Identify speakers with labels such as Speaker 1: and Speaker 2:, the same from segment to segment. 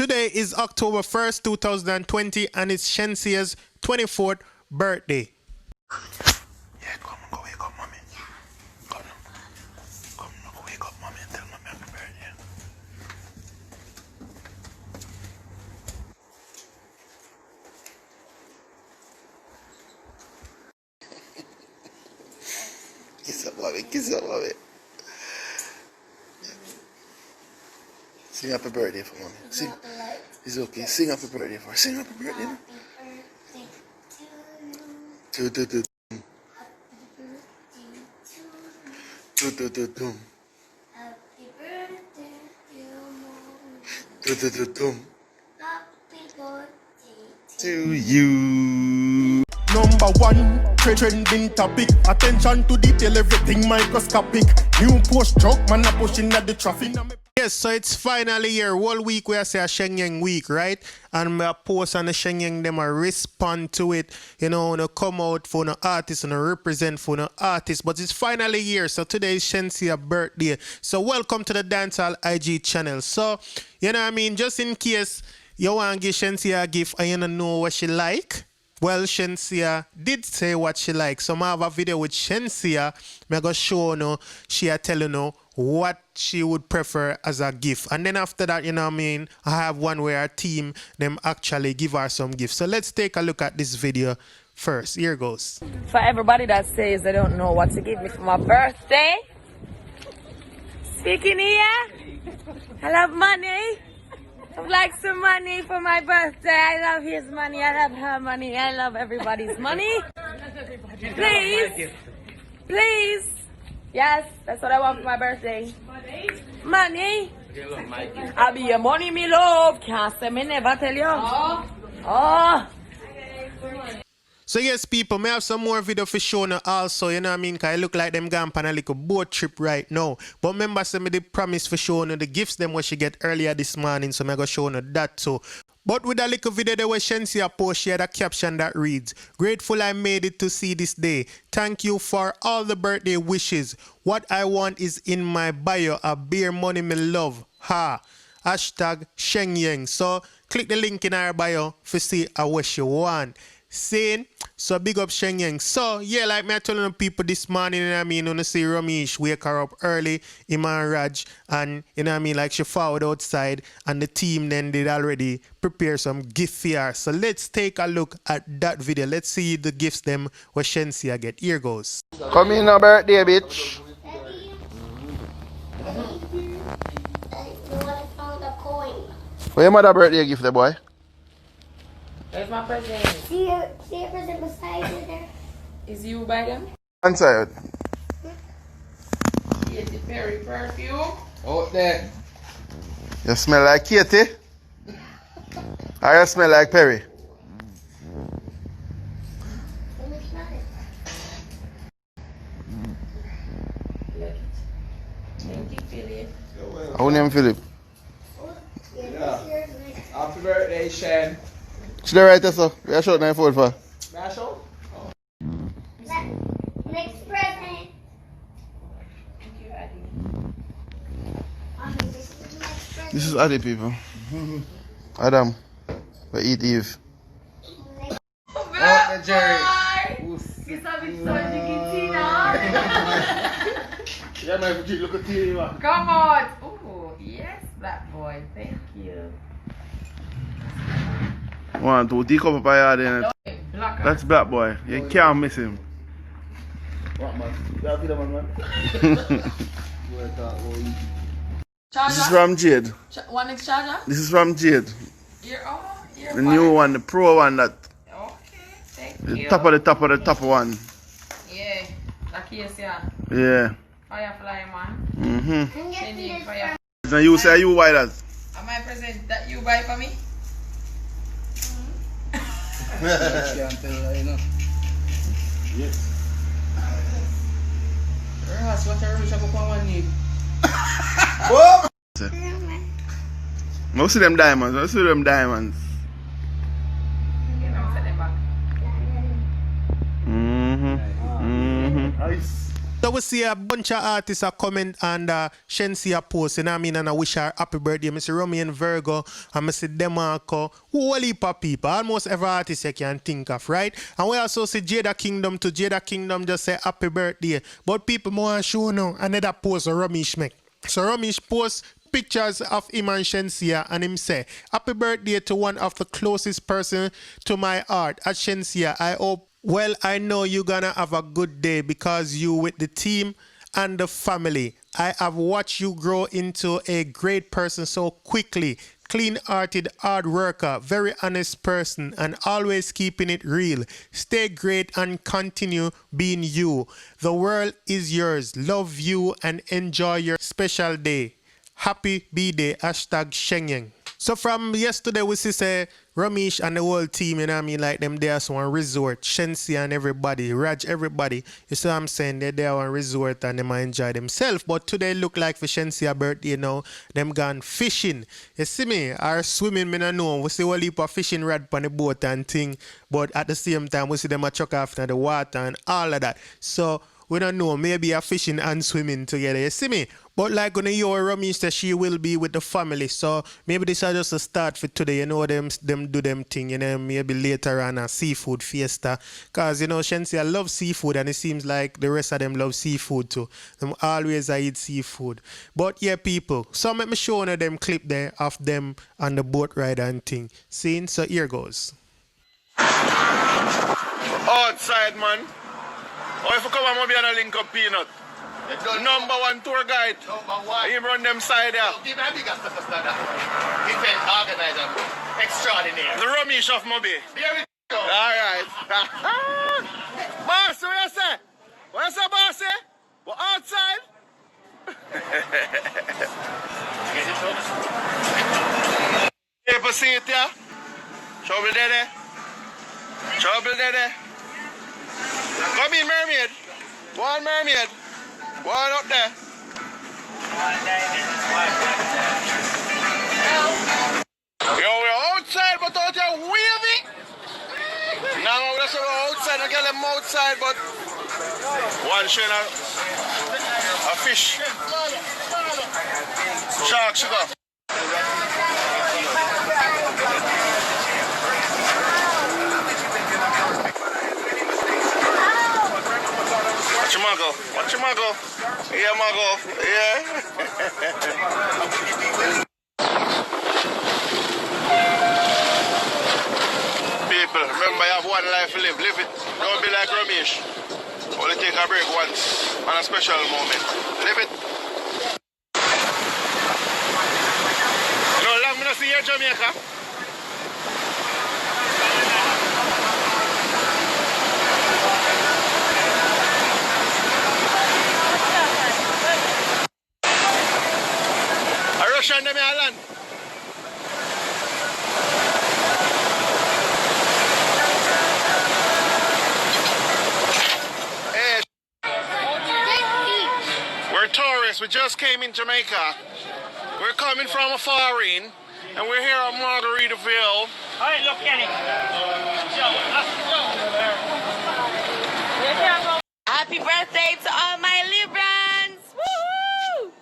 Speaker 1: Today is October 1st, 2020, and it's Shensea's 24th birthday.
Speaker 2: Yeah, come on, go wake up, mommy. Come on, go wake up, mommy, and tell mommy happy birthday. Kiss up, mommy, kiss up, mommy. Sing happy birthday for mommy. Sing. It's okay. Sing happy birthday for her. Sing happy birthday.
Speaker 3: Happy birthday to you. Happy birthday to you. Happy birthday
Speaker 2: To you.
Speaker 4: Number one, trending topic. Attention to detail, everything microscopic. New post truck, man, a pushing at the traffic.
Speaker 1: Yes, so it's finally here. Whole week we say a Shenyang week, right? And me a post on the Shenyang, them a respond to it. You know, no come out for no artist and represent for no artist. But it's finally here. So today is Shensea's birthday. So welcome to the Dancehall IG channel. So, you know what I mean? Just in case you want to give Shenseea a gift and you don't know what she like. Well, Shenseea did say what she likes. So I have a video with Shenseea. I'm going to show you, she a tell you what she would prefer as a gift. And then after that, you know what I mean, I have one where our team, them actually give her some gifts. So let's take a look at this video first. Here goes.
Speaker 5: For everybody that says they don't know what to give me for my birthday, speaking here, I love money. I would like some money for my birthday. I love his money. I love her money. I love everybody's money. Please. Please. Yes, that's what I want for my birthday. Money? I'll be your money, me love. Can't say me never tell you. Oh.
Speaker 1: So yes, people, may have some more video for show now also, you know what I mean? Because I look like them gone on a little boat trip right now. But remember, some of the promise for showing the gifts them what she get earlier this morning, so I'm going to show you that too. But with a little video there where Shenseea post, she had a caption that reads, "Grateful I made it to see this day. Thank you for all the birthday wishes. What I want is in my bio, a beer money me love. Ha. Hashtag Shenyang." So click the link in our bio to see what you want. Saying, so big up Shenyang. So yeah, like me I telling people this morning, you know what I mean, when see Ramesh wake her up early, Iman Raj, and you know what I mean, like she forward outside, and the team then did already prepare some gift for her. So let's take a look at that video. Let's see the gifts them what Shenseea get. Here goes.
Speaker 2: Come in a birthday, bitch. Where your mother birthday gift, the boy?
Speaker 5: Where's my present?
Speaker 3: See a present beside you there.
Speaker 5: Is you by them?
Speaker 2: Inside.
Speaker 5: Katy Perry perfume.
Speaker 6: Out there.
Speaker 2: You smell like Katy? Or you smell like Perry?
Speaker 3: Let me smell it.
Speaker 5: Thank you, Philip.
Speaker 2: How name Philip?
Speaker 3: Yeah.
Speaker 6: Happy birthday, Shen.
Speaker 2: Should I write this up? We are short 9 4 for.
Speaker 6: Mash out?
Speaker 3: Next present.
Speaker 5: Thank you, Addy.
Speaker 3: This is the next present.
Speaker 2: This is Addy, people. Adam. We eat Eve.
Speaker 6: Oh, Jerry.
Speaker 5: It's a bit so Tina.
Speaker 2: Yeah, man, look at you, man.
Speaker 5: Come on. Oh, yes, black boy. Thank you.
Speaker 2: 1, 2, take up a yard in it.
Speaker 5: Black.
Speaker 2: That's Black Boy. You can't miss him.
Speaker 6: What, man? You have to man.
Speaker 2: This is from Jade.
Speaker 5: One next charger?
Speaker 2: This is from Jade.
Speaker 5: You're
Speaker 2: The new one, the pro one that.
Speaker 5: Okay, thank
Speaker 2: The
Speaker 5: you.
Speaker 2: top of the top one.
Speaker 5: Yeah, that case, yeah.
Speaker 2: Yeah.
Speaker 5: Firefly, man.
Speaker 2: Mm-hmm.
Speaker 3: I'm
Speaker 5: Send you
Speaker 3: getting
Speaker 5: fire.
Speaker 2: Now you say you buy that.
Speaker 5: Am I present that you buy for me?
Speaker 6: Can't tell her, you know.
Speaker 2: Yes.
Speaker 6: Ross, what a rush I go for one need.
Speaker 2: Now see them diamonds. Now see them diamonds.
Speaker 5: Okay, now set them back.
Speaker 2: Mm-hmm. Mm-hmm.
Speaker 6: Nice.
Speaker 1: So we see a bunch of artists are comment on the Shenseea post, you know what I mean, and I wish her happy birthday. I see Romy and Virgo, and I see Demarco, whole heap of people, almost every artist you can think of, right? And we also see Jada Kingdom to Jada Kingdom just say happy birthday. But people more show now another post of Ramesh make. So Ramesh posts pictures of him and Shenseea and him say, happy birthday to one of the closest person to my heart at Shenseea. I hope, well, I know you're gonna have a good day because you with the team and the family. I have watched you grow into a great person so quickly. Clean-hearted, hard worker, very honest person, and always keeping it real. Stay great and continue being you. The world is yours. Love you and enjoy your special day. Happy B-Day. #Shenyang. So from yesterday, we see say Ramesh and the whole team, you know what I mean, like them there on resort, Shenseea and everybody, Raj, everybody. You see what I'm saying? They're there on resort and they might enjoy themselves. But today look like for Shenseea birthday now, them gone fishing. You see me? Or swimming, me don't know. We see a heap of fishing rod on the boat and thing. But at the same time, we see them a chuck after the water and all of that. So we don't know, maybe a fishing and swimming together, you see me? But like when you hear Romy say she will be with the family, so maybe this is just a start for today, you know, them do them thing, you know, maybe later on a seafood fiesta. Because, you know, Shenseea love seafood and it seems like the rest of them love seafood too. Them always I eat seafood. But yeah, people, so let me show you them clip there of them on the boat ride and thing. Seen? So here goes.
Speaker 2: Outside, man. Or if you come and be on a link up peanut. Number one tour guide.
Speaker 7: Number one.
Speaker 2: He run them side there.
Speaker 7: Give me a bigger stuff event organizer. Extraordinary.
Speaker 2: The Ramesh of Moby.
Speaker 7: Here we go.
Speaker 2: Alright. Boss, what you say? What you say, boss? We're outside? People see it here? Trouble there. Trouble there. Come in, mermaid. One mermaid. One up there. Yo, we're outside, but out here waving. Now we're just outside. I get them outside, but one showing a fish. Shark sugar. Watch your mago. Watch your mago. Yeah, mago. Yeah. People, remember you have one life to live. Live it. Don't be like Ramesh. Only take a break once on a special moment. Live it. You know, long me not see you in Jamaica. Russian them island. Hey, we're tourists. We just came in Jamaica. We're coming from a foreign, and we're here at Margaritaville.
Speaker 8: Alright, look, Kenny.
Speaker 5: Happy birthday to all my Librans! Woohoo!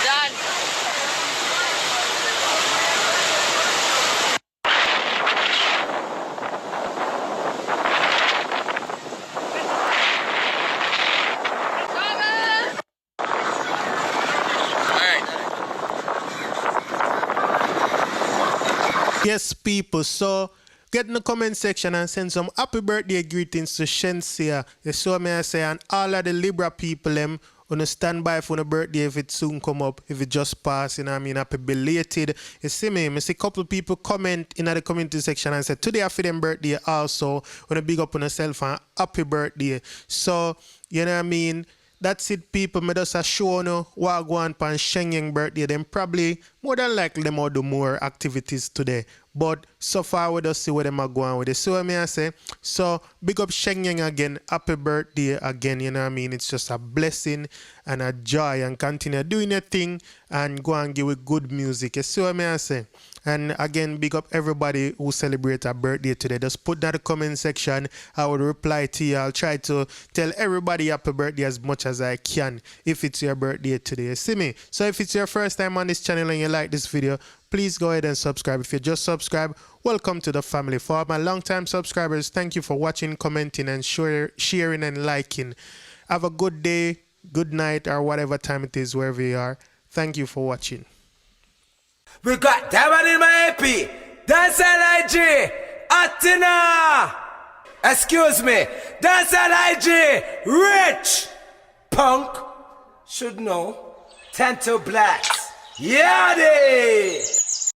Speaker 5: Done.
Speaker 1: Yes, people. So get in the comment section and send some happy birthday greetings to Shenseea. You saw me I say, and all of the Libra people them on stand by for the birthday if it soon come up, if it just pass, you know what I mean, happy belated. You see me, I see a couple of people comment in the community section and say, today I for them birthday also, want to big up on yourself and happy birthday. So, you know what I mean, that's it, people. Me just a show no what go on pan Shenyang birthday. Them probably more than likely them will do more activities today. But so far we just see what them are going with it. So what I say, so big up Shenyang again, happy birthday again, you know what I mean? It's just a blessing and a joy, and continue doing your thing and go and give it good music. You see what I say? And again, big up everybody who celebrate a birthday today. Just put that in the comment section. I will reply to you. I'll try to tell everybody happy birthday as much as I can if it's your birthday today. You see me? So if it's your first time on this channel and you like this video, please go ahead and subscribe. If you just subscribe, welcome to the family. For all my long-time subscribers, thank you for watching, commenting, and sharing and liking. Have a good day, good night, or whatever time it is, wherever you are. Thank you for watching.
Speaker 8: We got that one in my AP. Dancehall IG. Atina. Excuse me. Dancehall IG. Rich. Punk. Should know. 10 to blacks. Yeah, they.